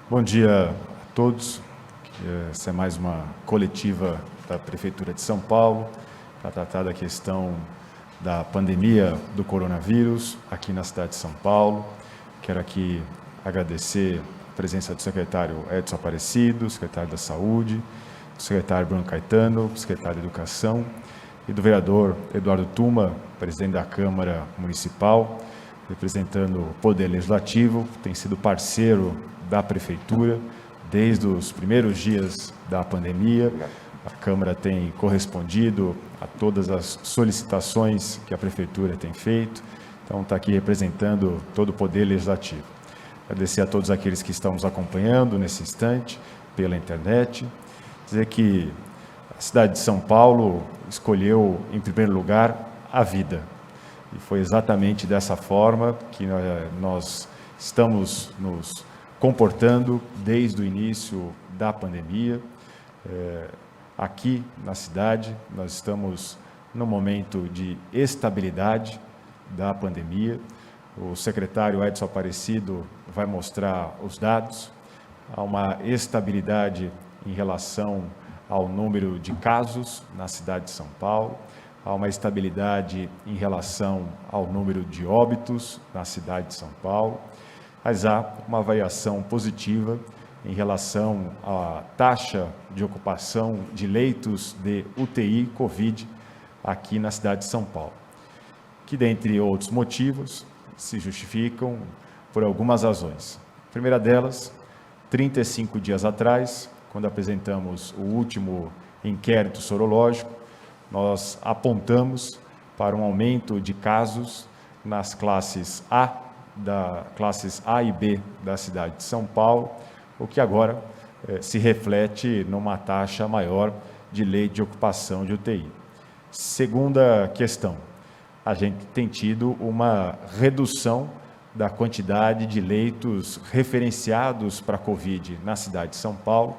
Bom dia a todos. Essa é mais uma coletiva da Prefeitura de São Paulo para tratar da questão da pandemia do coronavírus aqui na cidade de São Paulo. Quero aqui agradecer a presença do secretário Edson Aparecido, secretário da Saúde, do secretário Bruno Caetano, secretário da Educação, e do vereador Eduardo Tuma, presidente da Câmara Municipal, representando o Poder Legislativo, tem sido parceiro da Prefeitura desde os primeiros dias da pandemia. A Câmara tem correspondido a todas as solicitações que a Prefeitura tem feito, então está aqui representando todo o Poder Legislativo. Agradecer a todos aqueles que estão nos acompanhando nesse instante, pela internet, dizer que a cidade de São Paulo escolheu, em primeiro lugar, a vida. E foi exatamente dessa forma que nós estamos nos comportando desde o início da pandemia. Aqui na cidade, nós estamos num momento de estabilidade da pandemia. O secretário Edson Aparecido vai mostrar os dados. Há uma estabilidade em relação ao número de casos na cidade de São Paulo. Há uma estabilidade em relação ao número de óbitos na cidade de São Paulo, mas há uma variação positiva em relação à taxa de ocupação de leitos de UTI Covid aqui na cidade de São Paulo, que, dentre outros motivos, se justificam por algumas razões. A primeira delas, 35 dias atrás, quando apresentamos o último inquérito sorológico, nós apontamos para um aumento de casos nas classes A e B da cidade de São Paulo, o que agora se reflete numa taxa maior de leito de ocupação de UTI. Segunda questão, a gente tem tido uma redução da quantidade de leitos referenciados para a Covid na cidade de São Paulo.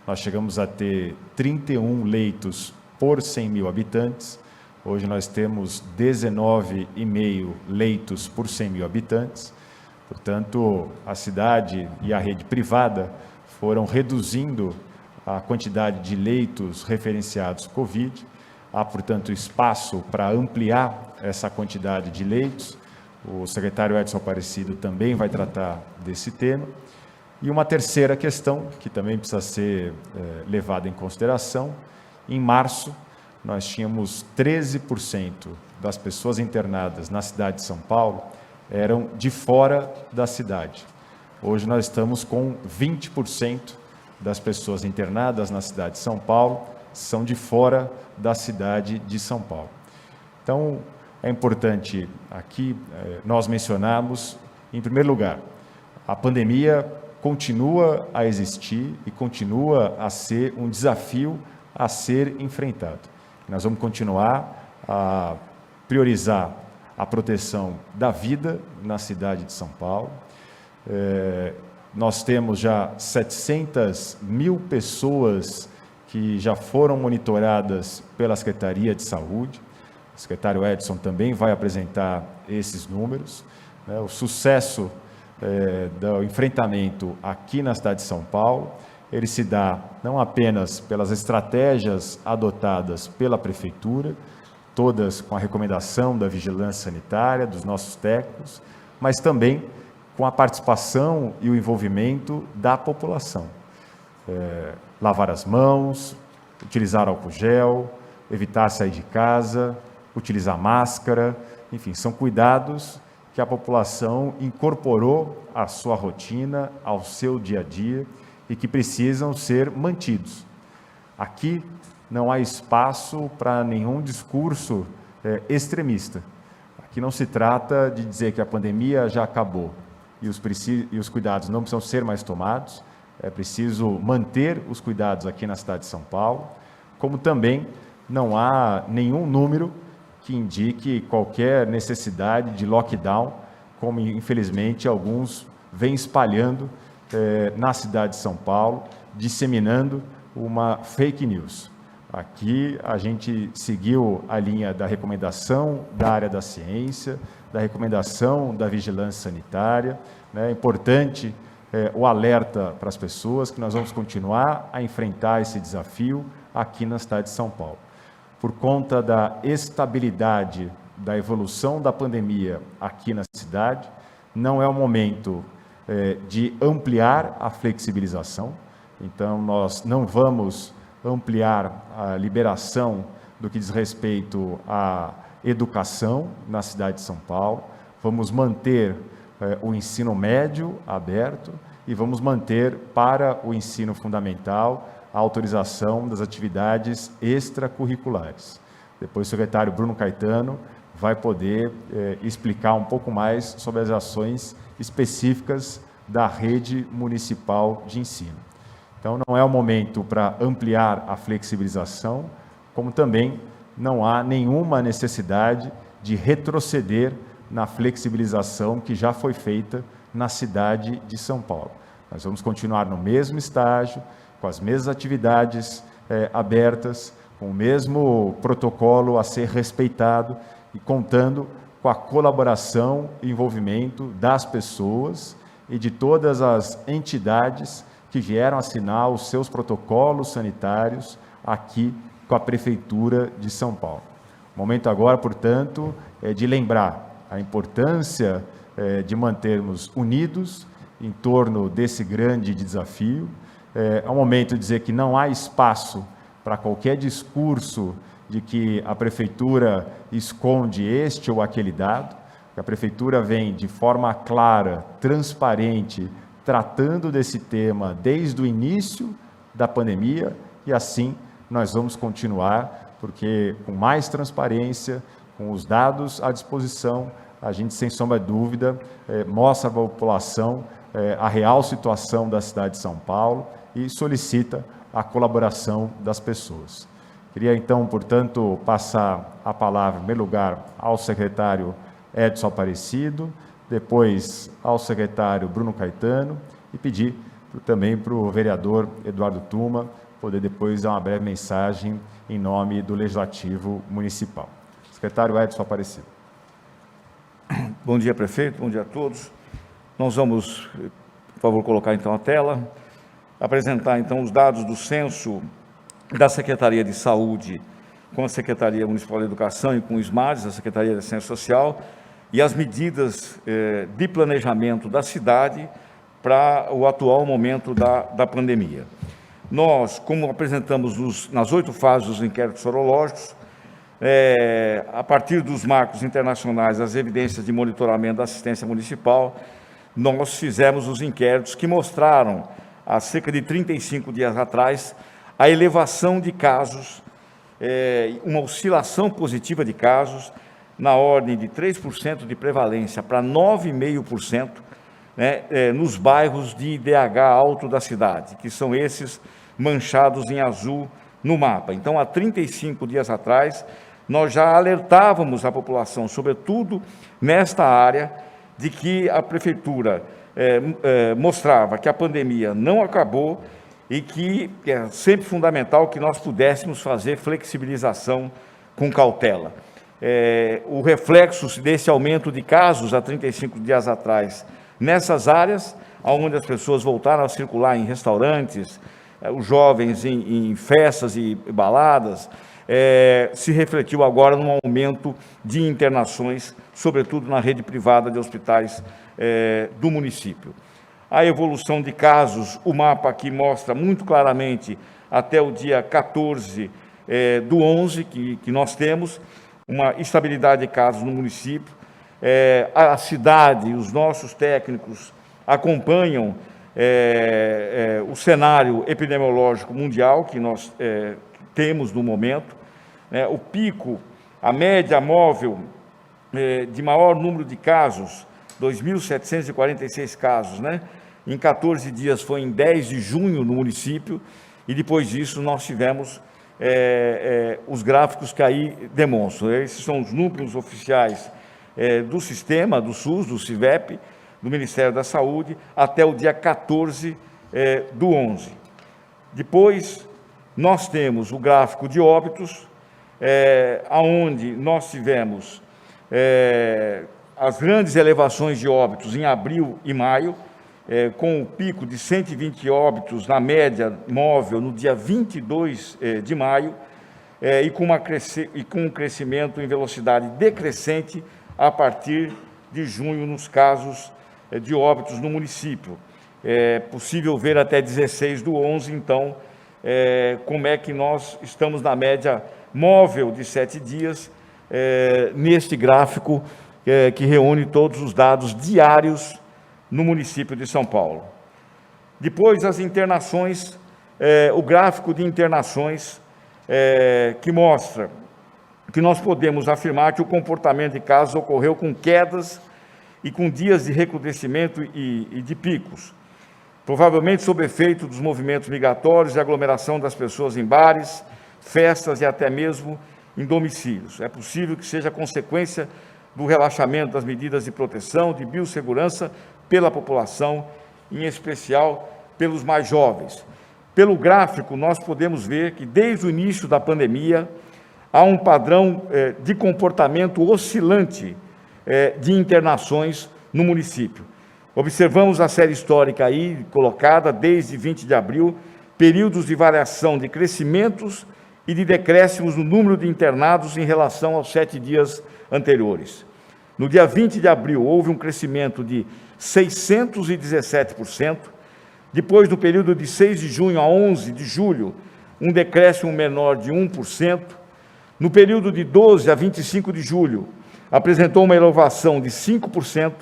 Nós chegamos a ter 31 leitos por 100 mil habitantes. Hoje nós temos 19,5 leitos por 100 mil habitantes. Portanto, a cidade e a rede privada foram reduzindo a quantidade de leitos referenciados Covid. Há, portanto, espaço para ampliar essa quantidade de leitos. O secretário Edson Aparecido também vai tratar desse tema. E uma terceira questão, que também precisa ser levada em consideração: em março, nós tínhamos 13% das pessoas internadas na cidade de São Paulo eram de fora da cidade. Hoje nós estamos com 20% das pessoas internadas na cidade de São Paulo são de fora da cidade de São Paulo. Então, é importante aqui nós mencionarmos, em primeiro lugar, a pandemia continua a existir e continua a ser um desafio a ser enfrentado. Nós vamos continuar a priorizar a proteção da vida na cidade de São Paulo. Nós temos já 700 mil pessoas que já foram monitoradas pela Secretaria de Saúde. O secretário Edson também vai apresentar esses números. O sucesso do enfrentamento aqui na cidade de São Paulo, ele se dá não apenas pelas estratégias adotadas pela Prefeitura, todas com a recomendação da vigilância sanitária, dos nossos técnicos, mas também com a participação e o envolvimento da população. Lavar as mãos, utilizar álcool gel, evitar sair de casa, utilizar máscara, enfim, são cuidados que a população incorporou à sua rotina, ao seu dia a dia, e que precisam ser mantidos. Aqui não há espaço para nenhum discurso extremista. Aqui não se trata de dizer que a pandemia já acabou e os cuidados não precisam ser mais tomados. É preciso manter os cuidados aqui na cidade de São Paulo, como também não há nenhum número que indique qualquer necessidade de lockdown, como infelizmente alguns vêm espalhando na cidade de São Paulo, disseminando uma fake news. Aqui a gente seguiu a linha da recomendação da área da ciência, da recomendação da vigilância sanitária. É importante o alerta para as pessoas que nós vamos continuar a enfrentar esse desafio aqui na cidade de São Paulo. Por conta da estabilidade da evolução da pandemia aqui na cidade, não é o momento de ampliar a flexibilização. Então, nós não vamos ampliar a liberação do que diz respeito à educação na cidade de São Paulo. Vamos manter o ensino médio aberto e vamos manter para o ensino fundamental a autorização das atividades extracurriculares. Depois o secretário Bruno Caetano vai poder explicar um pouco mais sobre as ações específicas da rede municipal de ensino. Então, não é o momento para ampliar a flexibilização, como também não há nenhuma necessidade de retroceder na flexibilização que já foi feita na cidade de São Paulo. Nós vamos continuar no mesmo estágio, com as mesmas atividades abertas, com o mesmo protocolo a ser respeitado e contando com a colaboração e envolvimento das pessoas e de todas as entidades que vieram assinar os seus protocolos sanitários aqui com a Prefeitura de São Paulo. O momento agora, portanto, é de lembrar a importância de mantermos unidos em torno desse grande desafio. É um momento de dizer que não há espaço para qualquer discurso de que a Prefeitura esconde este ou aquele dado, que a Prefeitura vem de forma clara, transparente, tratando desse tema desde o início da pandemia, e assim nós vamos continuar, porque com mais transparência, com os dados à disposição, a gente, sem sombra de dúvida, mostra à população a real situação da cidade de São Paulo e solicita a colaboração das pessoas. Queria, então, portanto, passar a palavra, em primeiro lugar, ao secretário Edson Aparecido, depois ao secretário Bruno Caetano e pedir também para o vereador Eduardo Tuma poder depois dar uma breve mensagem em nome do Legislativo Municipal. Secretário Edson Aparecido. Bom dia, prefeito, bom dia a todos. Nós vamos, por favor, colocar então a tela, apresentar então os dados do censo da Secretaria de Saúde com a Secretaria Municipal de Educação e com o SMADES, a Secretaria de Ciência Social, e as medidas de planejamento da cidade para o atual momento da pandemia. Nós, como apresentamos nas 8 fases dos inquéritos sorológicos, a partir dos marcos internacionais, as evidências de monitoramento da assistência municipal, nós fizemos os inquéritos que mostraram, há cerca de 35 dias atrás, a elevação de casos, uma oscilação positiva de casos, na ordem de 3% de prevalência para 9,5%, nos bairros de IDH alto da cidade, que são esses manchados em azul no mapa. Então, há 35 dias atrás, nós já alertávamos a população, sobretudo nesta área, de que a Prefeitura mostrava que a pandemia não acabou e que é sempre fundamental que nós pudéssemos fazer flexibilização com cautela. O reflexo desse aumento de casos há 35 dias atrás, nessas áreas, onde as pessoas voltaram a circular em restaurantes, os jovens em festas e baladas, se refletiu agora num aumento de internações, sobretudo na rede privada de hospitais do município. A evolução de casos, o mapa aqui mostra muito claramente, até o dia 14 do 11, que nós temos, uma estabilidade de casos no município. A cidade, os nossos técnicos acompanham o cenário epidemiológico mundial que nós temos no momento. O pico, a média móvel de maior número de casos, 2.746 casos, em 14 dias foi em 10 de junho no município, e depois disso nós tivemos os gráficos que aí demonstram. Esses são os números oficiais do sistema, do SUS, do CIVEP, do Ministério da Saúde, até o dia 14 do 11. Depois, nós temos o gráfico de óbitos, onde nós tivemos as grandes elevações de óbitos em abril e maio, com o pico de 120 óbitos na média móvel no dia 22 de maio, e com um crescimento em velocidade decrescente a partir de junho nos casos de óbitos no município. É possível ver até 16/11, então, como é que nós estamos na média móvel de 7 dias, neste gráfico que reúne todos os dados diários no município de São Paulo. Depois, as internações, o gráfico de internações, que mostra que nós podemos afirmar que o comportamento de casos ocorreu com quedas e com dias de recrudescimento e de picos, provavelmente sob efeito dos movimentos migratórios e aglomeração das pessoas em bares, festas e até mesmo em domicílios. É possível que seja consequência do relaxamento das medidas de proteção, de biossegurança pela população, em especial pelos mais jovens. Pelo gráfico, nós podemos ver que, desde o início da pandemia, há um padrão de comportamento oscilante de internações no município. Observamos a série histórica aí colocada desde 20 de abril, períodos de variação de crescimentos e de decréscimos no número de internados em relação aos 7 dias anteriores. No dia 20 de abril, houve um crescimento de 617%, depois, no período de 6 de junho a 11 de julho, um decréscimo menor de 1%, no período de 12 a 25 de julho, apresentou uma elevação de 5%,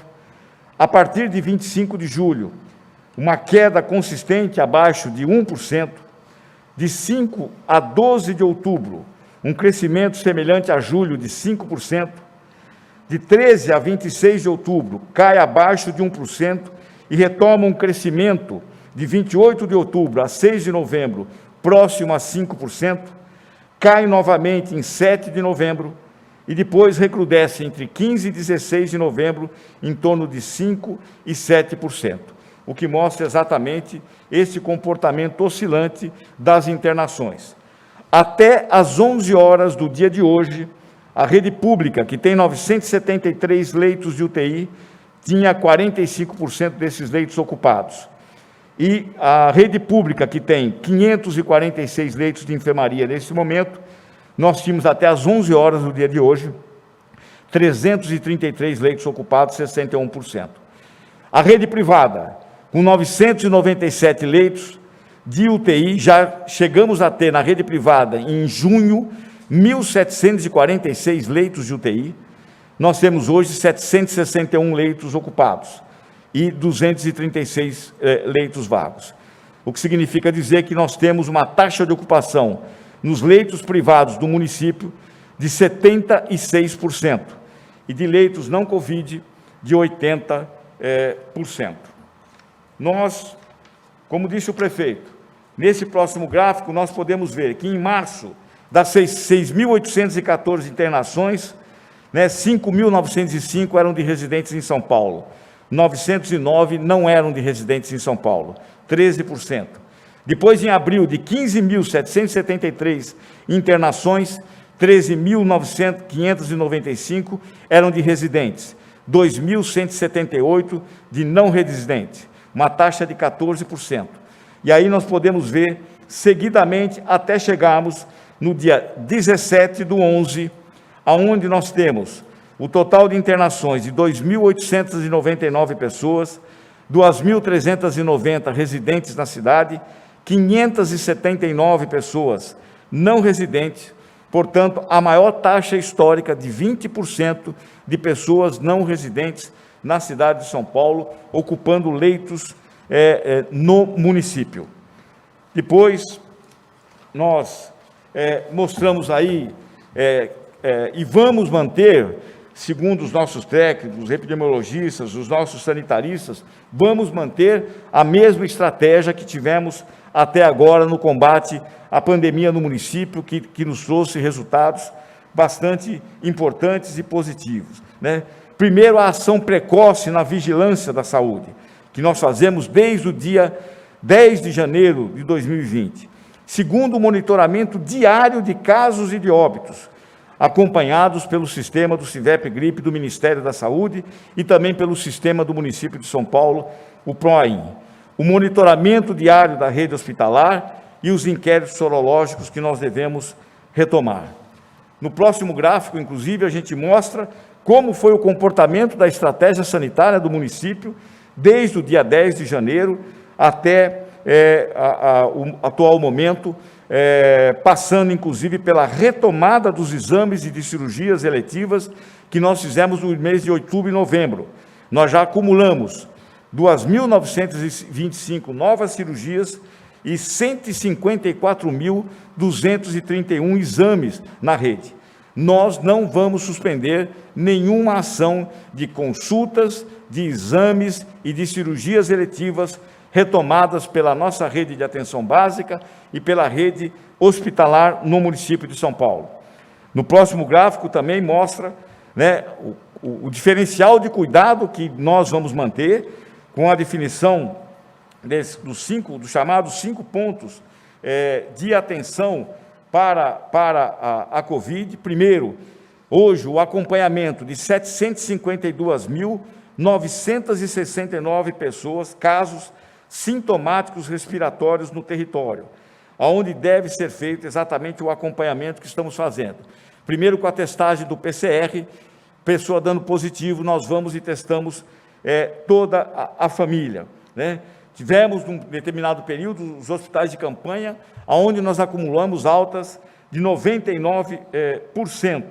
a partir de 25 de julho, uma queda consistente abaixo de 1%, de 5 a 12 de outubro, um crescimento semelhante a julho de 5%, de 13 a 26 de outubro, cai abaixo de 1% e retoma um crescimento de 28 de outubro a 6 de novembro, próximo a 5%, cai novamente em 7 de novembro e depois recrudesce entre 15 e 16 de novembro em torno de 5% e 7%, o que mostra exatamente esse comportamento oscilante das internações. Até às 11 horas do dia de hoje, a rede pública, que tem 973 leitos de UTI, tinha 45% desses leitos ocupados. E a rede pública, que tem 546 leitos de enfermaria nesse momento, nós tínhamos até às 11 horas do dia de hoje, 333 leitos ocupados, 61%. A rede privada, com 997 leitos de UTI, já chegamos a ter na rede privada, em junho, 1.746 leitos de UTI, nós temos hoje 761 leitos ocupados e 236 leitos vagos. O que significa dizer que nós temos uma taxa de ocupação nos leitos privados do município de 76% e de leitos não Covid de 80%. Nós, como disse o prefeito, nesse próximo gráfico nós podemos ver que em março, das 6.814 internações, 5.905 eram de residentes em São Paulo, 909 não eram de residentes em São Paulo, 13%. Depois, em abril, de 15.773 internações, 13.595 eram de residentes, 2.178 de não residentes, uma taxa de 14%. E aí nós podemos ver, seguidamente, até chegarmos no dia 17/11, aonde nós temos o total de internações de 2.899 pessoas, 2.390 residentes na cidade, 579 pessoas não residentes, portanto, a maior taxa histórica de 20% de pessoas não residentes na cidade de São Paulo, ocupando leitos no município. Depois, nós mostramos aí, e vamos manter, segundo os nossos técnicos, os epidemiologistas, os nossos sanitaristas, vamos manter a mesma estratégia que tivemos até agora no combate à pandemia no município, que nos trouxe resultados bastante importantes e positivos, Primeiro, a ação precoce na vigilância da saúde, que nós fazemos desde o dia 10 de janeiro de 2020. Segundo, o monitoramento diário de casos e de óbitos, acompanhados pelo sistema do CIVEP Gripe do Ministério da Saúde e também pelo sistema do município de São Paulo, o PROIN, o monitoramento diário da rede hospitalar e os inquéritos sorológicos que nós devemos retomar. No próximo gráfico, inclusive, a gente mostra como foi o comportamento da estratégia sanitária do município desde o dia 10 de janeiro até o atual momento, passando, inclusive, pela retomada dos exames e de cirurgias eletivas que nós fizemos no mês de outubro e novembro. Nós já acumulamos 2.925 novas cirurgias e 154.231 exames na rede. Nós não vamos suspender nenhuma ação de consultas, de exames e de cirurgias eletivas retomadas pela nossa rede de atenção básica e pela rede hospitalar no município de São Paulo. No próximo gráfico também mostra, né, o diferencial de cuidado que nós vamos manter com a definição dos chamados 5 pontos de atenção para a Covid. Primeiro, hoje, o acompanhamento de 752.969 pessoas, casos sintomáticos respiratórios no território, onde deve ser feito exatamente o acompanhamento que estamos fazendo. Primeiro, com a testagem do PCR, pessoa dando positivo, nós vamos e testamos toda a família, né? Tivemos, num determinado período, os hospitais de campanha, onde nós acumulamos altas de 99%.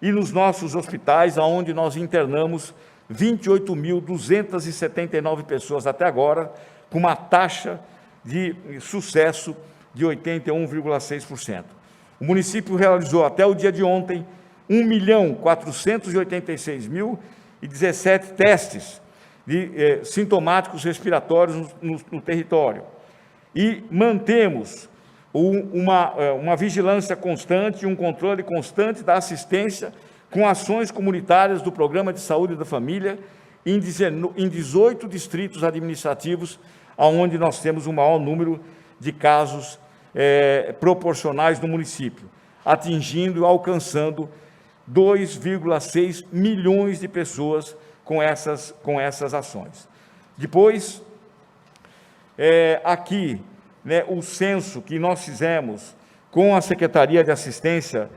E nos nossos hospitais, onde nós internamos 28.279 pessoas até agora, com uma taxa de sucesso de 81,6%. O município realizou, até o dia de ontem, 1.486.017 testes de sintomáticos respiratórios no território. E mantemos uma vigilância constante e um controle constante da assistência com ações comunitárias do Programa de Saúde da Família em 18 distritos administrativos, onde nós temos o maior número de casos proporcionais no município, atingindo e alcançando 2,6 milhões de pessoas com essas ações. Depois, aqui, né, o censo que nós fizemos com a Secretaria de Assistência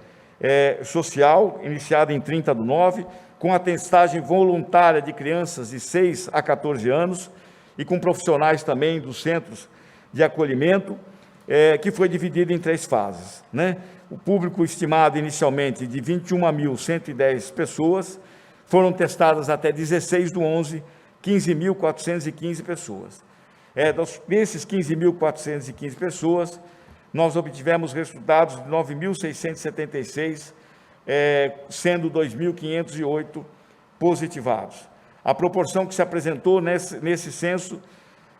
Social, iniciada em 30/9, com a testagem voluntária de crianças de 6 a 14 anos e com profissionais também dos centros de acolhimento, que foi dividido em 3 fases, né? O público estimado inicialmente de 21.110 pessoas, foram testadas até 16/11, 15.415 pessoas. Desses 15.415 pessoas, nós obtivemos resultados de 9.676, sendo 2.508 positivados. A proporção que se apresentou nesse censo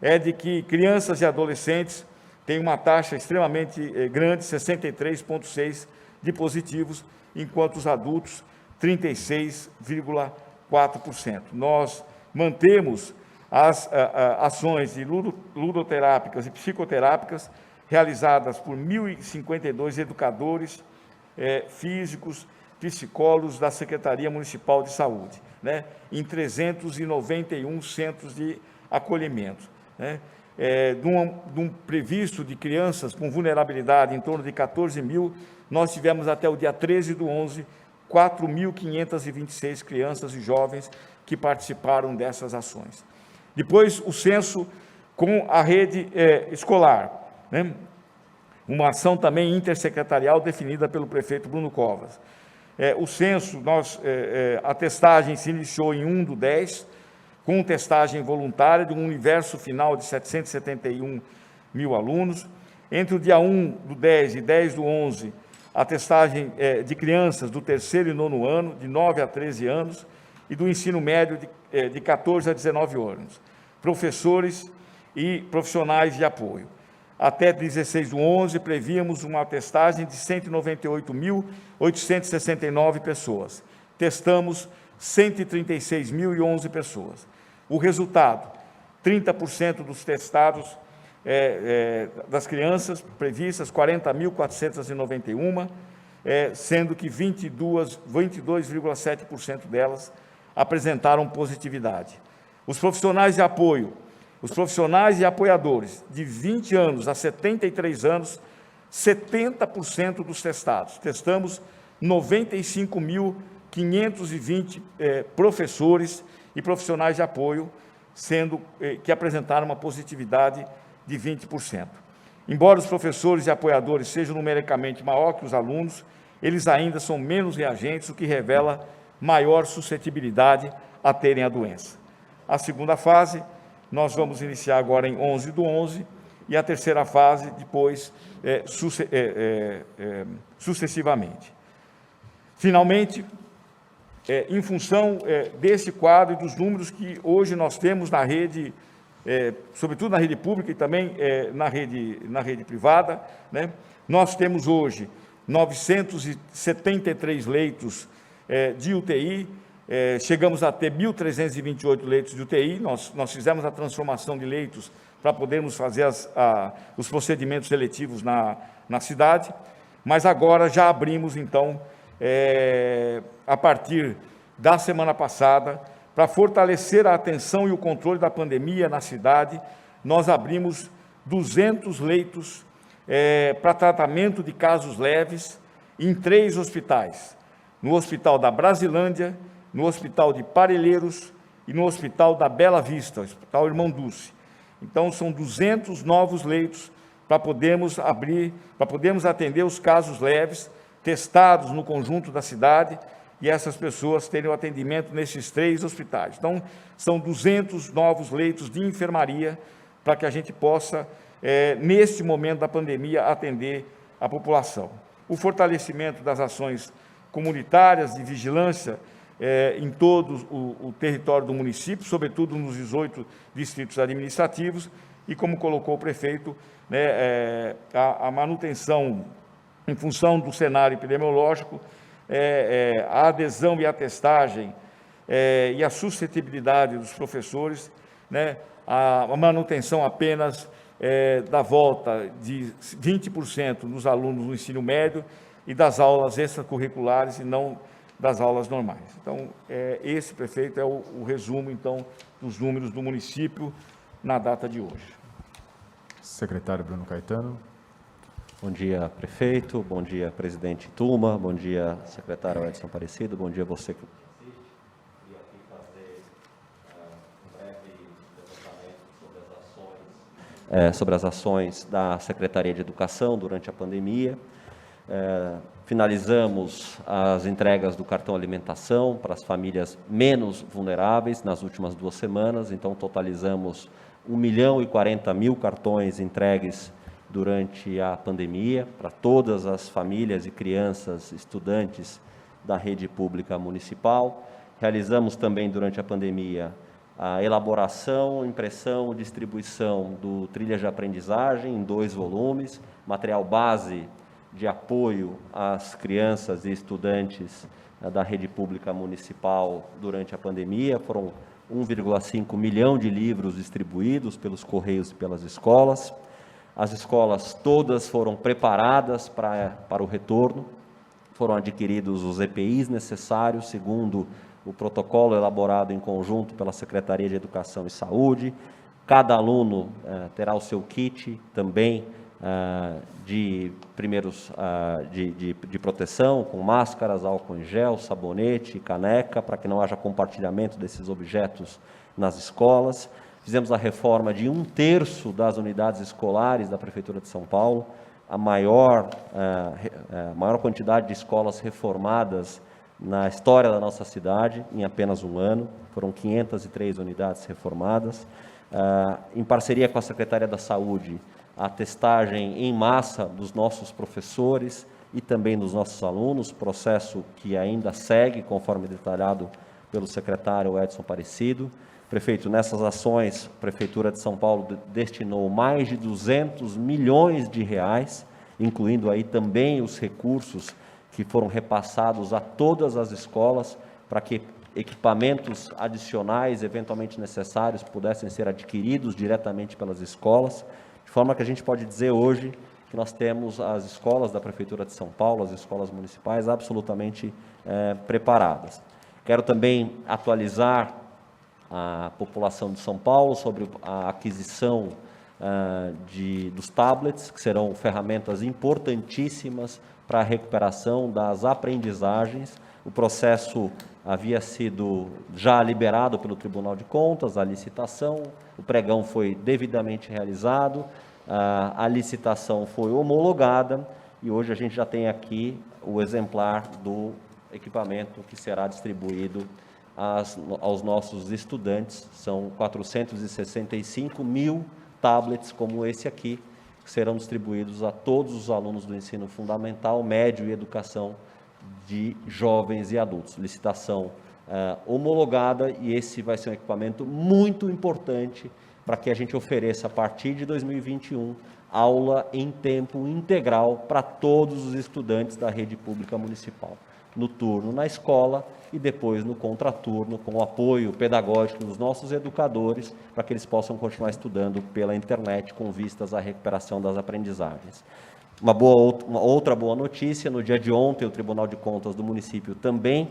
é de que crianças e adolescentes têm uma taxa extremamente grande, 63,6% de positivos, enquanto os adultos, 36,4%. Nós mantemos as ações de ludoterápicas e psicoterápicas realizadas por 1.052 educadores físicos, psicólogos da Secretaria Municipal de Saúde, né, em 391 centros de acolhimento, né, de um previsto de crianças com vulnerabilidade em torno de 14.000, nós tivemos até o dia 13/11, 4.526 crianças e jovens que participaram dessas ações. Depois, o censo com a rede escolar, né? Uma ação também intersecretarial definida pelo prefeito Bruno Covas. O censo, a testagem se iniciou em 1/10, com testagem voluntária de um universo final de 771.000 alunos. Entre o dia 1/10 e 10/11, a testagem de crianças do 3º e 9º ano, de 9 a 13 anos, e do ensino médio de 14 a 19 anos, professores e profissionais de apoio. Até 16/11, prevíamos uma testagem de 198.869 pessoas. Testamos 136.011 pessoas. O resultado, 30% dos testados das crianças previstas, 40.491, sendo que 22,7% delas apresentaram positividade. Os profissionais de apoio, Os profissionais e apoiadores de 20 anos a 73 anos, 70% dos testados. Testamos 95.520 professores e profissionais de apoio, sendo que apresentaram uma positividade de 20%. Embora os professores e apoiadores sejam numericamente maior que os alunos, eles ainda são menos reagentes, o que revela maior suscetibilidade a terem a doença. A segunda fase, nós vamos iniciar agora em 11/11, e a terceira fase depois, sucessivamente. Finalmente, em função desse quadro e dos números que hoje nós temos na rede, sobretudo na rede pública e também na rede privada, né, nós temos hoje 973 leitos de UTI, chegamos a ter 1.328 leitos de UTI, nós fizemos a transformação de leitos para podermos fazer os procedimentos seletivos na cidade, mas agora já abrimos, então, a partir da semana passada, para fortalecer a atenção e o controle da pandemia na cidade, nós abrimos 200 leitos para tratamento de casos leves em 3 hospitais, no Hospital da Brasilândia, no Hospital de Parelheiros e no Hospital da Bela Vista, Hospital Irmão Dulce. Então, são 200 novos leitos para podermos abrir, para podermos atender os casos leves, testados no conjunto da cidade, e essas pessoas terem o atendimento nesses 3 hospitais. Então, são 200 novos leitos de enfermaria para que a gente possa, neste momento da pandemia, atender a população. O fortalecimento das ações comunitárias de vigilância em todo o território do município, sobretudo nos 18 distritos administrativos, e como colocou o prefeito, né, a manutenção, em função do cenário epidemiológico, a adesão e a testagem e a suscetibilidade dos professores, né, a manutenção apenas da volta de 20% dos alunos no ensino médio e das aulas extracurriculares e não das aulas normais. Então, esse, prefeito, é o resumo, então, dos números do município na data de hoje. Secretário Bruno Caetano. Bom dia, prefeito. Bom dia, presidente Tuma. Bom dia, secretário Edson Aparecido. Bom dia a você que assiste. Queria aqui fazer um breve levantamento sobre as ações da Secretaria de Educação durante a pandemia. Finalizamos as entregas do cartão alimentação para as famílias menos vulneráveis nas últimas 2 semanas, então totalizamos 1.040.000 cartões entregues durante a pandemia para todas as famílias e crianças estudantes da rede pública municipal. Realizamos também durante a pandemia a elaboração, impressão e distribuição do Trilhas de Aprendizagem em 2 volumes, material base de apoio às crianças e estudantes da rede pública municipal durante a pandemia. Foram 1,5 milhão de livros distribuídos pelos correios e pelas escolas. As escolas todas foram preparadas para o retorno, foram adquiridos os EPIs necessários, segundo o protocolo elaborado em conjunto pela Secretaria de Educação e Saúde. Cada aluno terá o seu kit também de proteção, com máscaras, álcool em gel, sabonete, caneca, para que não haja compartilhamento desses objetos nas escolas. Fizemos a reforma de 1/3 das unidades escolares da Prefeitura de São Paulo, a maior quantidade de escolas reformadas na história da nossa cidade, em apenas um ano. Foram 503 unidades reformadas. Em parceria com a Secretaria da Saúde, a testagem em massa dos nossos professores e também dos nossos alunos, processo que ainda segue, conforme detalhado pelo secretário Edson Aparecido. Prefeito, nessas ações, a Prefeitura de São Paulo destinou mais de 200 milhões de reais, incluindo aí também os recursos que foram repassados a todas as escolas para que equipamentos adicionais, eventualmente necessários, pudessem ser adquiridos diretamente pelas escolas, de forma que a gente pode dizer hoje que nós temos as escolas da Prefeitura de São Paulo, as escolas municipais, absolutamente preparadas. Quero também atualizar a população de São Paulo sobre a aquisição dos tablets, que serão ferramentas importantíssimas para a recuperação das aprendizagens. O processo havia sido já liberado pelo Tribunal de Contas, a licitação, o pregão foi devidamente realizado, a licitação foi homologada e hoje a gente já tem aqui o exemplar do equipamento que será distribuído aos nossos estudantes. São 465 mil tablets como esse aqui, que serão distribuídos a todos os alunos do ensino fundamental, médio e educação de jovens e adultos. Licitação homologada, e esse vai ser um equipamento muito importante para que a gente ofereça, a partir de 2021, aula em tempo integral para todos os estudantes da rede pública municipal, no turno na escola e depois no contraturno, com o apoio pedagógico dos nossos educadores, para que eles possam continuar estudando pela internet com vistas à recuperação das aprendizagens. Uma outra boa notícia: no dia de ontem, o Tribunal de Contas do município também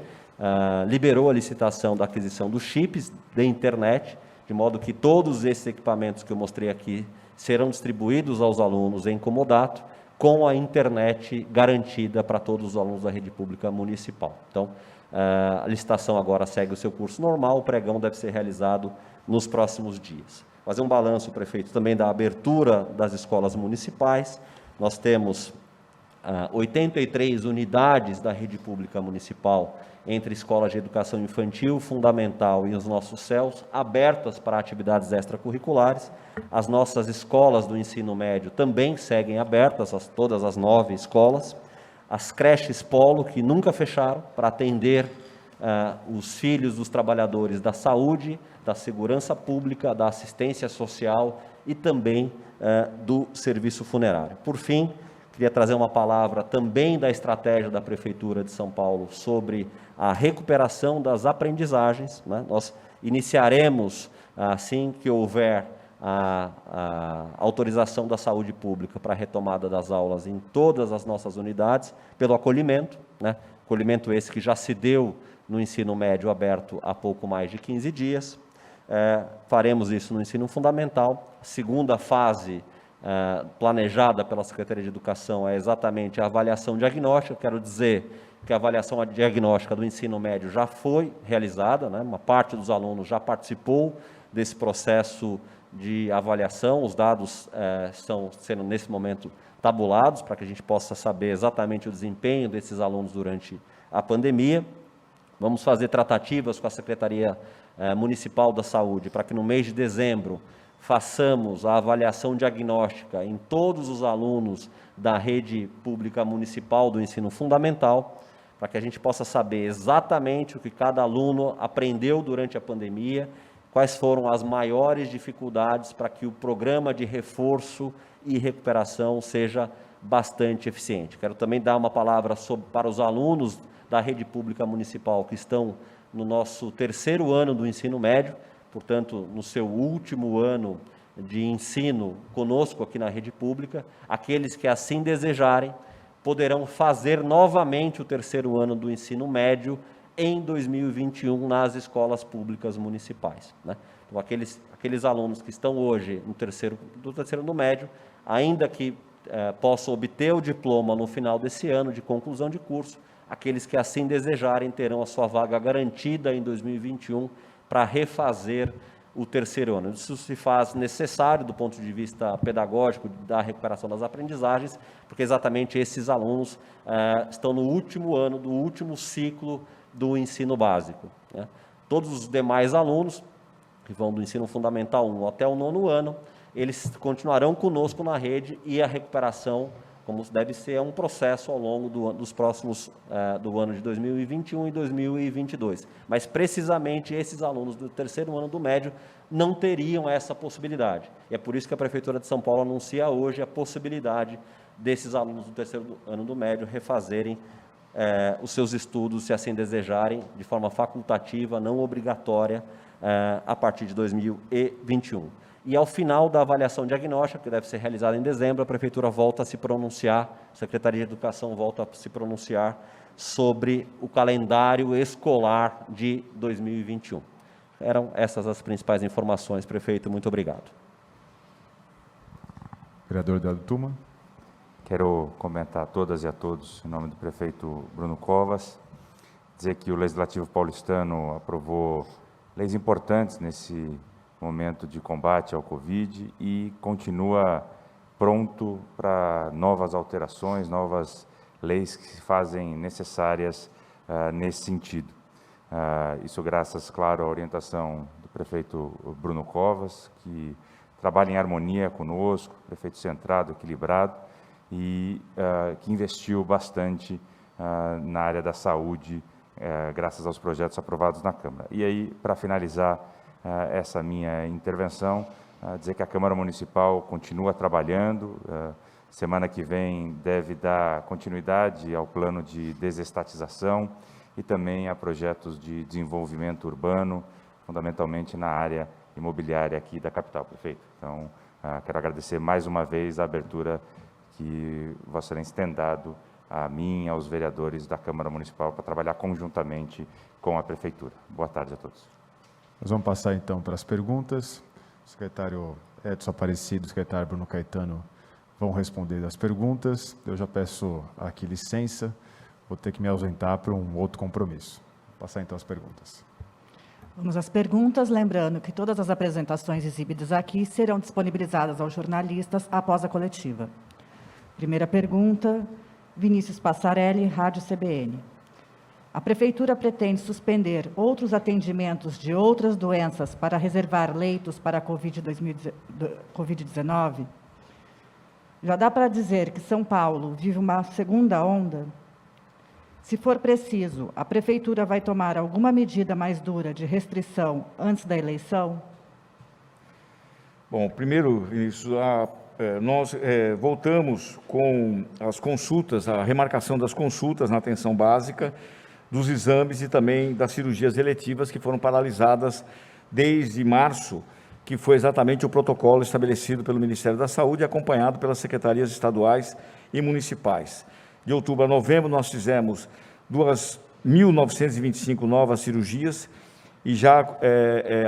liberou a licitação da aquisição dos chips de internet, de modo que todos esses equipamentos que eu mostrei aqui serão distribuídos aos alunos em comodato, com a internet garantida para todos os alunos da rede pública municipal. Então, a licitação agora segue o seu curso normal, o pregão deve ser realizado nos próximos dias. Fazer um balanço, prefeito, também da abertura das escolas municipais. Nós temos 83 unidades da rede pública municipal, entre escolas de educação infantil, fundamental e os nossos CELs, abertas para atividades extracurriculares. As nossas escolas do ensino médio também seguem abertas, todas as 9 escolas. As creches Polo, que nunca fecharam, para atender os filhos dos trabalhadores da saúde, da segurança pública, da assistência social e também do serviço funerário. Por fim, queria trazer uma palavra também da estratégia da Prefeitura de São Paulo sobre a recuperação das aprendizagens, né? Nós iniciaremos, assim que houver a autorização da saúde pública para a retomada das aulas em todas as nossas unidades, pelo acolhimento, né? Acolhimento esse que já se deu no ensino médio aberto há pouco mais de 15 dias. Faremos isso no ensino fundamental. A segunda fase planejada pela Secretaria de Educação é exatamente a avaliação diagnóstica. Quero dizer que a avaliação diagnóstica do ensino médio já foi realizada, né? Uma parte dos alunos já participou desse processo de avaliação. Os dados estão sendo, nesse momento, tabulados, para que a gente possa saber exatamente o desempenho desses alunos durante a pandemia. Vamos fazer tratativas com a Secretaria Municipal da Saúde, para que no mês de dezembro façamos a avaliação diagnóstica em todos os alunos da rede pública municipal do ensino fundamental, para que a gente possa saber exatamente o que cada aluno aprendeu durante a pandemia, quais foram as maiores dificuldades para que o programa de reforço e recuperação seja bastante eficiente. Quero também dar uma palavra para os alunos da rede pública municipal que estão no nosso 3º ano do ensino médio, portanto, no seu último ano de ensino conosco aqui na rede pública. Aqueles que assim desejarem poderão fazer novamente o 3º ano do ensino médio em 2021 nas escolas públicas municipais, né? Então, aqueles alunos que estão hoje no do terceiro ano médio, ainda que possam obter o diploma no final desse ano de conclusão de curso, aqueles que assim desejarem terão a sua vaga garantida em 2021 para refazer o 3º ano. Isso se faz necessário do ponto de vista pedagógico da recuperação das aprendizagens, porque exatamente esses alunos estão no último ano do último ciclo do ensino básico, né? Todos os demais alunos que vão do ensino fundamental 1 até o 9º ano, eles continuarão conosco na rede, e a recuperação, como deve ser, é um processo ao longo dos próximos, do ano de 2021 e 2022. Mas, precisamente, esses alunos do 3º ano do médio não teriam essa possibilidade. E é por isso que a Prefeitura de São Paulo anuncia hoje a possibilidade desses alunos do 3º ano do médio refazerem os seus estudos, se assim desejarem, de forma facultativa, não obrigatória, a partir de 2021. E ao final da avaliação diagnóstica, que deve ser realizada em dezembro, a Prefeitura volta a se pronunciar, a Secretaria de Educação volta a se pronunciar sobre o calendário escolar de 2021. Eram essas as principais informações, prefeito. Muito obrigado. Vereador Deodo Tuma. Quero comentar a todas e a todos, em nome do prefeito Bruno Covas, dizer que o Legislativo paulistano aprovou leis importantes nesse momento de combate ao Covid e continua pronto para novas alterações, novas leis que se fazem necessárias nesse sentido. Isso graças, claro, à orientação do prefeito Bruno Covas, que trabalha em harmonia conosco, prefeito centrado, equilibrado, e que investiu bastante na área da saúde, graças aos projetos aprovados na Câmara. E aí, para finalizar essa minha intervenção, dizer que a Câmara Municipal continua trabalhando, semana que vem deve dar continuidade ao plano de desestatização e também a projetos de desenvolvimento urbano, fundamentalmente na área imobiliária aqui da capital, prefeito. Então, quero agradecer mais uma vez a abertura que Vossa Excelência tem dado a mim e aos vereadores da Câmara Municipal para trabalhar conjuntamente com a Prefeitura. Boa tarde a todos. Nós vamos passar então para as perguntas. O secretário Edson Aparecido e o secretário Bruno Caetano vão responder as perguntas. Eu já peço aqui licença, vou ter que me ausentar para um outro compromisso. Vou passar então as perguntas. Vamos às perguntas, lembrando que todas as apresentações exibidas aqui serão disponibilizadas aos jornalistas após a coletiva. Primeira pergunta, Vinícius Passarelli, Rádio CBN. A Prefeitura pretende suspender outros atendimentos de outras doenças para reservar leitos para a Covid-19? Já dá para dizer que São Paulo vive uma segunda onda? Se for preciso, a Prefeitura vai tomar alguma medida mais dura de restrição antes da eleição? Bom, primeiro, Vinícius, nós voltamos com as consultas, a remarcação das consultas na atenção básica, dos exames e também das cirurgias eletivas que foram paralisadas desde março, que foi exatamente o protocolo estabelecido pelo Ministério da Saúde, acompanhado pelas secretarias estaduais e municipais. De outubro a novembro, nós fizemos 2.925 novas cirurgias e já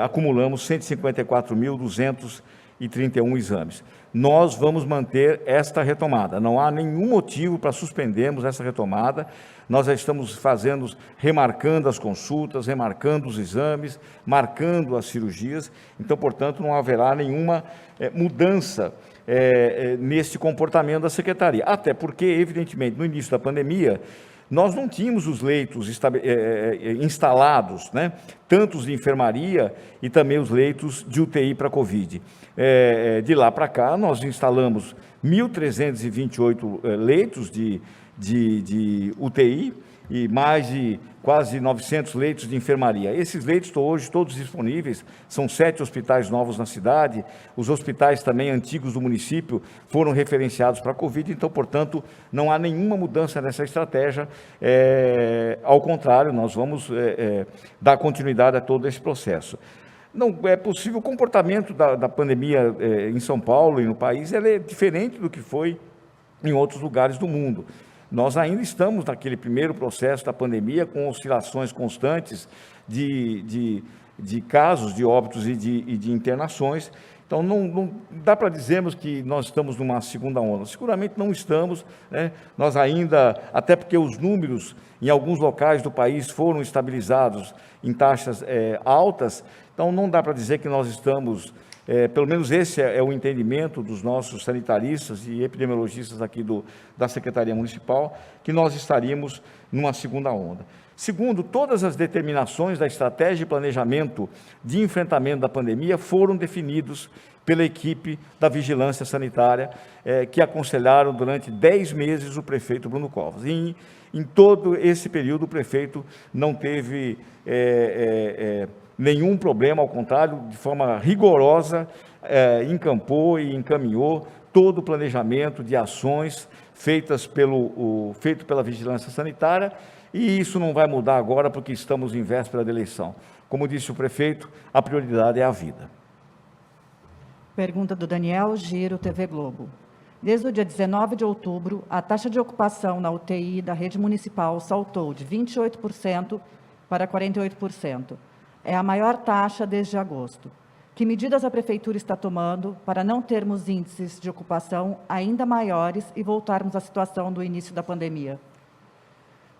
acumulamos 154.231 exames. Nós vamos manter esta retomada. Não há nenhum motivo para suspendermos essa retomada. Nós já estamos remarcando as consultas, remarcando os exames, marcando as cirurgias. Então, portanto, não haverá nenhuma mudança nesse comportamento da Secretaria. Até porque, evidentemente, no início da pandemia, nós não tínhamos os leitos instalados, né? Tanto os de enfermaria e também os leitos de UTI para Covid. De lá para cá, nós instalamos 1.328 leitos de UTI e mais de quase 900 leitos de enfermaria. Esses leitos estão hoje todos disponíveis, são 7 hospitais novos na cidade, os hospitais também antigos do município foram referenciados para a Covid, então, portanto, não há nenhuma mudança nessa estratégia, ao contrário, nós vamos dar continuidade a todo esse processo. Não é possível, o comportamento da pandemia em São Paulo e no país, ela é diferente do que foi em outros lugares do mundo. Nós ainda estamos naquele primeiro processo da pandemia, com oscilações constantes de casos, de óbitos e de internações. Então, não dá para dizermos que nós estamos numa segunda onda. Seguramente não estamos, né? Nós ainda, até porque os números em alguns locais do país foram estabilizados em taxas altas, então não dá para dizer que nós estamos... pelo menos esse é o entendimento dos nossos sanitaristas e epidemiologistas aqui da Secretaria Municipal, que nós estaríamos numa segunda onda. Segundo, todas as determinações da estratégia e planejamento de enfrentamento da pandemia foram definidos pela equipe da Vigilância Sanitária, que aconselharam durante 10 meses o prefeito Bruno Covas. E em todo esse período, o prefeito não teve... nenhum problema, ao contrário, de forma rigorosa, encampou e encaminhou todo o planejamento de ações feito pela Vigilância Sanitária, e isso não vai mudar agora porque estamos em véspera da eleição. Como disse o prefeito, a prioridade é a vida. Pergunta do Daniel Giro, TV Globo. Desde o dia 19 de outubro, a taxa de ocupação na UTI da rede municipal saltou de 28% para 48%. é a maior taxa desde agosto. Que medidas a Prefeitura está tomando para não termos índices de ocupação ainda maiores e voltarmos à situação do início da pandemia?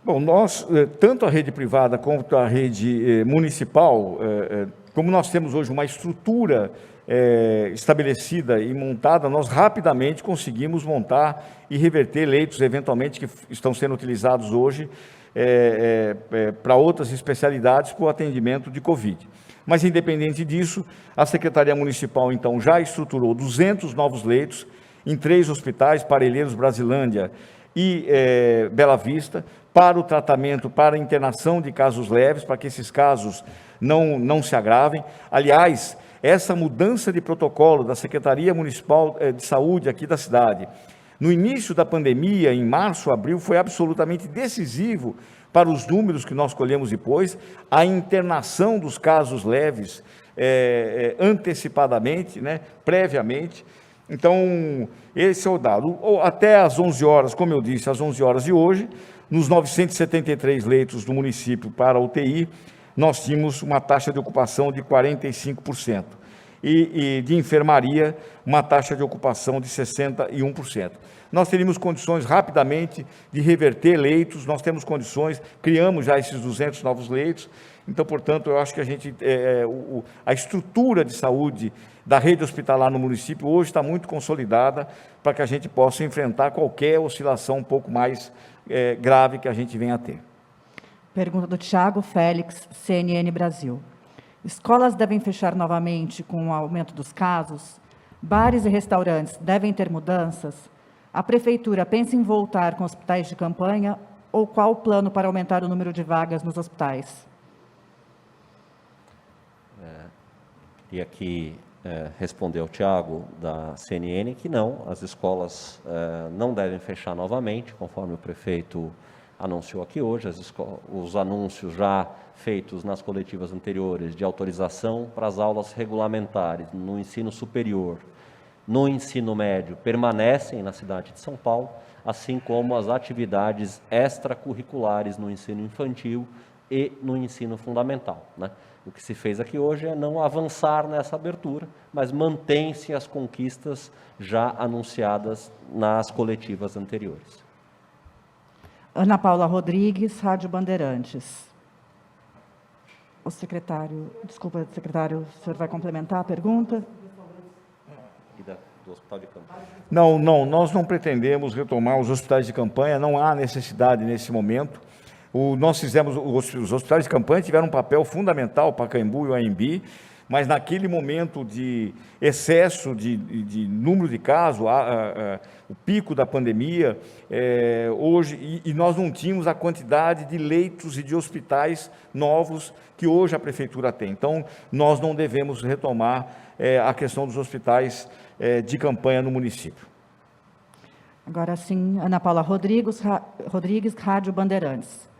Bom, nós, tanto a rede privada quanto a rede municipal, como nós temos hoje uma estrutura estabelecida e montada, nós rapidamente conseguimos montar e reverter leitos, eventualmente, que estão sendo utilizados hoje para outras especialidades para o atendimento de Covid. Mas, independente disso, a Secretaria Municipal, então, já estruturou 200 novos leitos em 3 hospitais, Parelheiros, Brasilândia e Bela Vista, para o tratamento, para a internação de casos leves, para que esses casos não se agravem. Aliás, essa mudança de protocolo da Secretaria Municipal de Saúde aqui da cidade, no início da pandemia, em março, abril, foi absolutamente decisivo para os números que nós colhemos depois, a internação dos casos leves antecipadamente, previamente. Então, esse é o dado. Até às 11 horas, como eu disse, às 11 horas de hoje, nos 973 leitos do município para UTI, nós tínhamos uma taxa de ocupação de 45%. E de enfermaria, uma taxa de ocupação de 61%. Nós teríamos condições rapidamente de reverter leitos, nós temos condições, criamos já esses 200 novos leitos, então, portanto, eu acho que a estrutura de saúde da rede hospitalar no município hoje está muito consolidada para que a gente possa enfrentar qualquer oscilação um pouco mais grave que a gente venha a ter. Pergunta do Tiago Félix, CNN Brasil. Escolas devem fechar novamente com o aumento dos casos? Bares e restaurantes devem ter mudanças? A Prefeitura pensa em voltar com hospitais de campanha ou qual o plano para aumentar o número de vagas nos hospitais? E aqui responder ao Tiago, da CNN, que não, as escolas não devem fechar novamente, conforme o prefeito anunciou aqui hoje, os anúncios já feitos nas coletivas anteriores de autorização para as aulas regulamentares no ensino superior, no ensino médio, permanecem na cidade de São Paulo, assim como as atividades extracurriculares no ensino infantil e no ensino fundamental, O que se fez aqui hoje é não avançar nessa abertura, mas mantém-se as conquistas já anunciadas nas coletivas anteriores. Ana Paula Rodrigues, Rádio Bandeirantes. O secretário, desculpa, secretário, o senhor vai complementar a pergunta? E do Hospital de Campanha? Não, nós não pretendemos retomar os hospitais de campanha, não há necessidade nesse momento. Nós fizemos, os hospitais de campanha tiveram um papel fundamental, Pacaembu e o AMB, mas naquele momento de excesso de número de casos, o pico da pandemia, hoje, e nós não tínhamos a quantidade de leitos e de hospitais novos que hoje a Prefeitura tem. Então, nós não devemos retomar a questão dos hospitais de campanha no município. Agora sim, Ana Paula Rodrigues, Rádio Bandeirantes.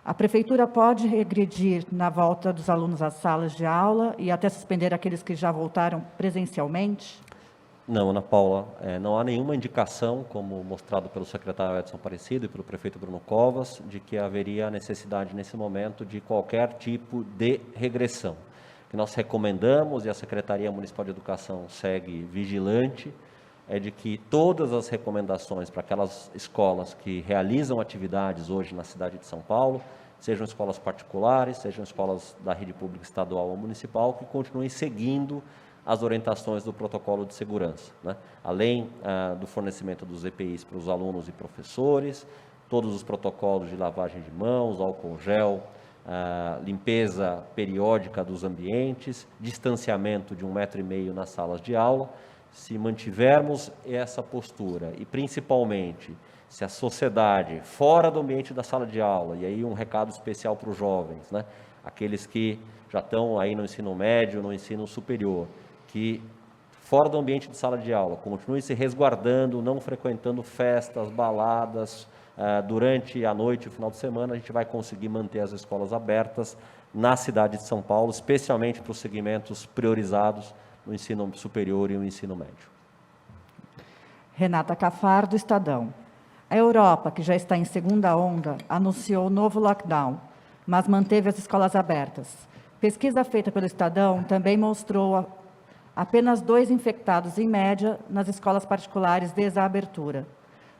A Prefeitura pode regredir na volta dos alunos às salas de aula e até suspender aqueles que já voltaram presencialmente? Não, Ana Paula, não há nenhuma indicação, como mostrado pelo secretário Edson Aparecido e pelo prefeito Bruno Covas, de que haveria necessidade, nesse momento, de qualquer tipo de regressão. O que nós recomendamos, e a Secretaria Municipal de Educação segue vigilante, é de que todas as recomendações para aquelas escolas que realizam atividades hoje na cidade de São Paulo, sejam escolas particulares, sejam escolas da rede pública estadual ou municipal, que continuem seguindo as orientações do protocolo de segurança, Além do fornecimento dos EPIs para os alunos e professores, todos os protocolos de lavagem de mãos, álcool gel, limpeza periódica dos ambientes, distanciamento de 1,5 m nas salas de aula. Se mantivermos essa postura e, principalmente, se a sociedade, fora do ambiente da sala de aula, e aí um recado especial para os jovens, aqueles que já estão aí no ensino médio, no ensino superior, que fora do ambiente de sala de aula, continuem se resguardando, não frequentando festas, baladas, durante a noite e o final de semana, a gente vai conseguir manter as escolas abertas na cidade de São Paulo, especialmente para os segmentos priorizados no ensino superior e no ensino médio. Renata Cafar, do Estadão. A Europa, que já está em segunda onda, anunciou novo lockdown, mas manteve as escolas abertas. Pesquisa feita pelo Estadão também mostrou apenas 2 infectados, em média, nas escolas particulares desde a abertura.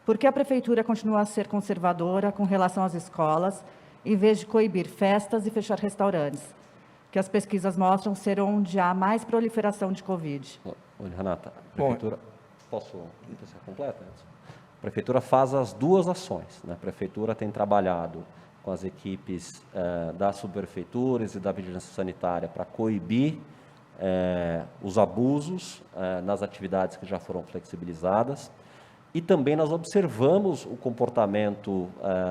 Por que a Prefeitura continua a ser conservadora com relação às escolas, em vez de coibir festas e fechar restaurantes, que as pesquisas mostram ser onde há mais proliferação de Covid? Olha, Renata, a Prefeitura... Posso ser completa? A Prefeitura faz as 2 ações, né? A Prefeitura tem trabalhado com as equipes das subprefeituras e da vigilância sanitária para coibir os abusos nas atividades que já foram flexibilizadas, e também nós observamos o comportamento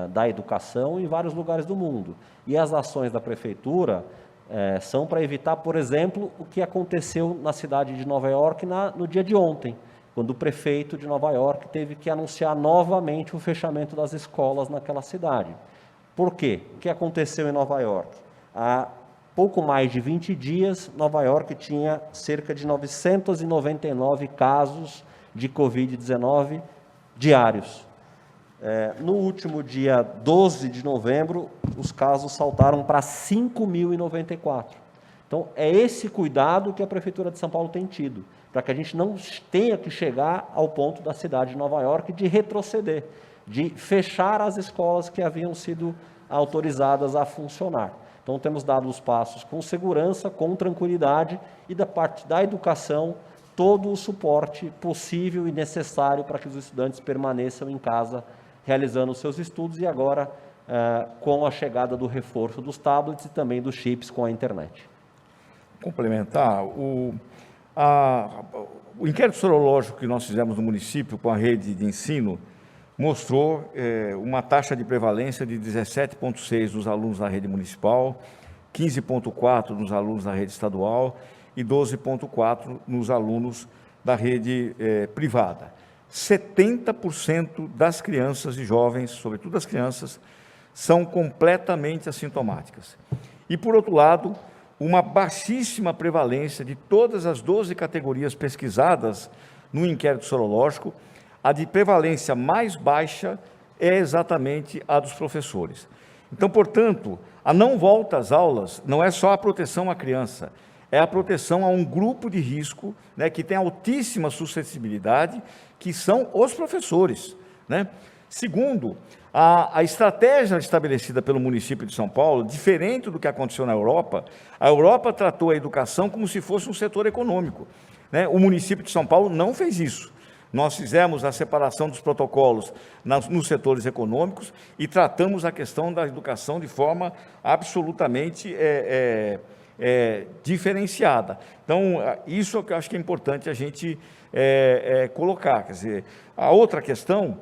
da educação em vários lugares do mundo. E as ações da Prefeitura são para evitar, por exemplo, o que aconteceu na cidade de Nova York no dia de ontem, quando o prefeito de Nova York teve que anunciar novamente o fechamento das escolas naquela cidade. Por quê? O que aconteceu em Nova York? Há pouco mais de 20 dias, Nova York tinha cerca de 999 casos de Covid-19 diários. No último dia 12 de novembro, os casos saltaram para 5.094. Então, é esse cuidado que a Prefeitura de São Paulo tem tido, para que a gente não tenha que chegar ao ponto da cidade de Nova York de retroceder, de fechar as escolas que haviam sido autorizadas a funcionar. Então, temos dado os passos com segurança, com tranquilidade, e da parte da educação, todo o suporte possível e necessário para que os estudantes permaneçam em casa, realizando os seus estudos, e agora com a chegada do reforço dos tablets e também dos chips com a internet. Complementar, o inquérito sorológico que nós fizemos no município com a rede de ensino mostrou uma taxa de prevalência de 17,6 nos alunos da rede municipal, 15,4 nos alunos da rede estadual e 12,4 nos alunos da rede privada. 70% das crianças e jovens, sobretudo as crianças, são completamente assintomáticas. E, por outro lado, uma baixíssima prevalência de todas as 12 categorias pesquisadas no inquérito sorológico, a de prevalência mais baixa é exatamente a dos professores. Então, portanto, a não volta às aulas não é só a proteção à criança, é a proteção a um grupo de risco, né, que tem altíssima suscetibilidade, que são os professores, né? Segundo, a estratégia estabelecida pelo município de São Paulo, diferente do que aconteceu na Europa, a Europa tratou a educação como se fosse um setor econômico, né? O município de São Paulo não fez isso. Nós fizemos a separação dos protocolos nos setores econômicos e tratamos a questão da educação de forma absolutamente diferenciada. Então, isso é o que eu acho que é importante a gente colocar. Quer dizer, a outra questão,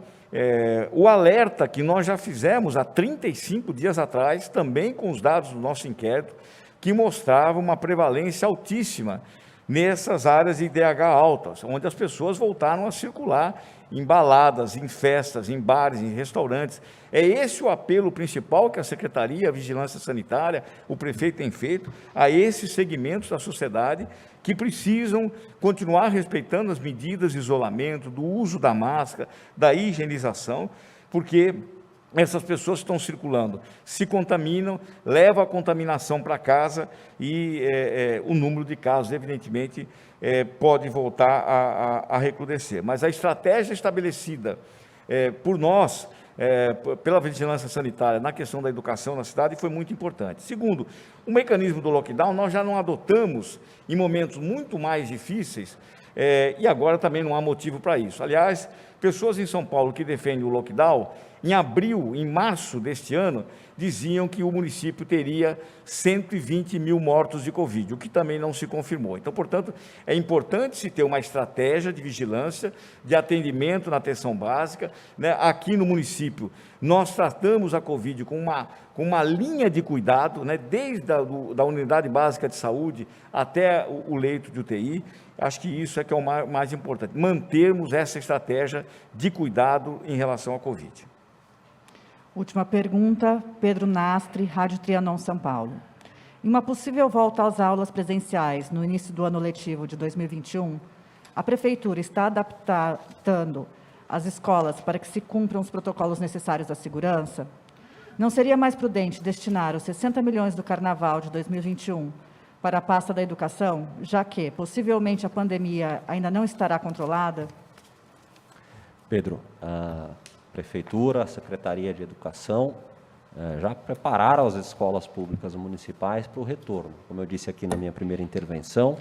o alerta que nós já fizemos há 35 dias atrás, também com os dados do nosso inquérito, que mostrava uma prevalência altíssima nessas áreas de IDH altas, onde as pessoas voltaram a circular em baladas, em festas, em bares, em restaurantes. É esse o apelo principal que a Secretaria, a Vigilância Sanitária, o prefeito tem feito a esses segmentos da sociedade que precisam continuar respeitando as medidas de isolamento, do uso da máscara, da higienização, porque essas pessoas que estão circulando se contaminam, levam a contaminação para casa e o número de casos, evidentemente, pode voltar a recrudescer. Mas a estratégia estabelecida por nós, pela vigilância sanitária, na questão da educação na cidade, foi muito importante. Segundo, o mecanismo do lockdown nós já não adotamos em momentos muito mais difíceis, e agora também não há motivo para isso. Aliás, pessoas em São Paulo que defendem o lockdown, em março deste ano, diziam que o município teria 120 mil mortos de Covid, o que também não se confirmou. Então, portanto, é importante se ter uma estratégia de vigilância, de atendimento na atenção básica, né? Aqui no município, nós tratamos a Covid com uma linha de cuidado, né? Desde da unidade básica de saúde até o leito de UTI. Acho que isso é que é o mais importante, mantermos essa estratégia de cuidado em relação à Covid. Última pergunta, Pedro Nastre, Rádio Trianon, São Paulo. Em uma possível volta às aulas presenciais no início do ano letivo de 2021, a Prefeitura está adaptando as escolas para que se cumpram os protocolos necessários da segurança? Não seria mais prudente destinar os 60 milhões do Carnaval de 2021 para a pasta da educação, já que, possivelmente, a pandemia ainda não estará controlada? Pedro, a Prefeitura, a Secretaria de Educação, já prepararam as escolas públicas municipais para o retorno. Como eu disse aqui na minha primeira intervenção,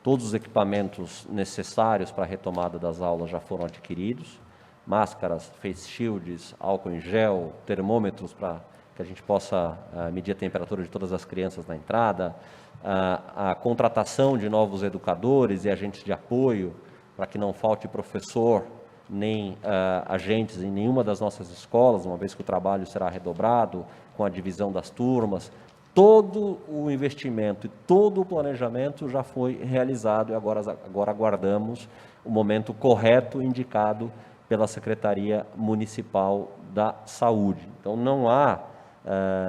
todos os equipamentos necessários para a retomada das aulas já foram adquiridos, máscaras, face shields, álcool em gel, termômetros para que a gente possa medir a temperatura de todas as crianças na entrada, a contratação de novos educadores e agentes de apoio, para que não falte professor nem agentes em nenhuma das nossas escolas, uma vez que o trabalho será redobrado, com a divisão das turmas. Todo o investimento e todo o planejamento já foi realizado e agora aguardamos o momento correto indicado pela Secretaria Municipal da Saúde. Então, não há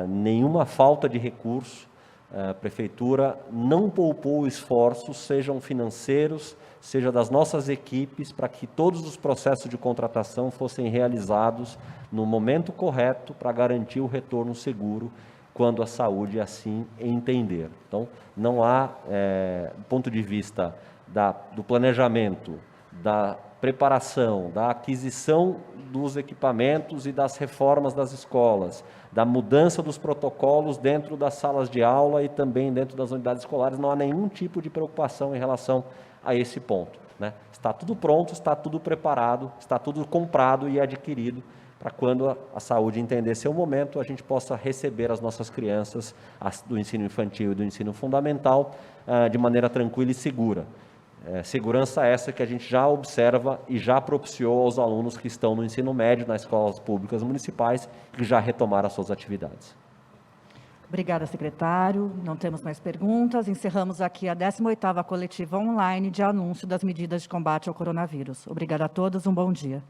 nenhuma falta de recurso. A Prefeitura não poupou esforços, sejam financeiros, seja das nossas equipes, para que todos os processos de contratação fossem realizados no momento correto para garantir o retorno seguro quando a saúde assim entender. Então, não há, do ponto de vista do planejamento, da preparação, da aquisição dos equipamentos e das reformas das escolas, da mudança dos protocolos dentro das salas de aula e também dentro das unidades escolares, não há nenhum tipo de preocupação em relação a esse ponto, né? Está tudo pronto, está tudo preparado, está tudo comprado e adquirido para quando a saúde entender seu momento, a gente possa receber as nossas crianças do ensino infantil e do ensino fundamental de maneira tranquila e segura. Segurança essa que a gente já observa e já propiciou aos alunos que estão no ensino médio, nas escolas públicas municipais, que já retomaram as suas atividades. Obrigada, secretário. Não temos mais perguntas. Encerramos aqui a 18ª coletiva online de anúncio das medidas de combate ao coronavírus. Obrigada a todos, um bom dia.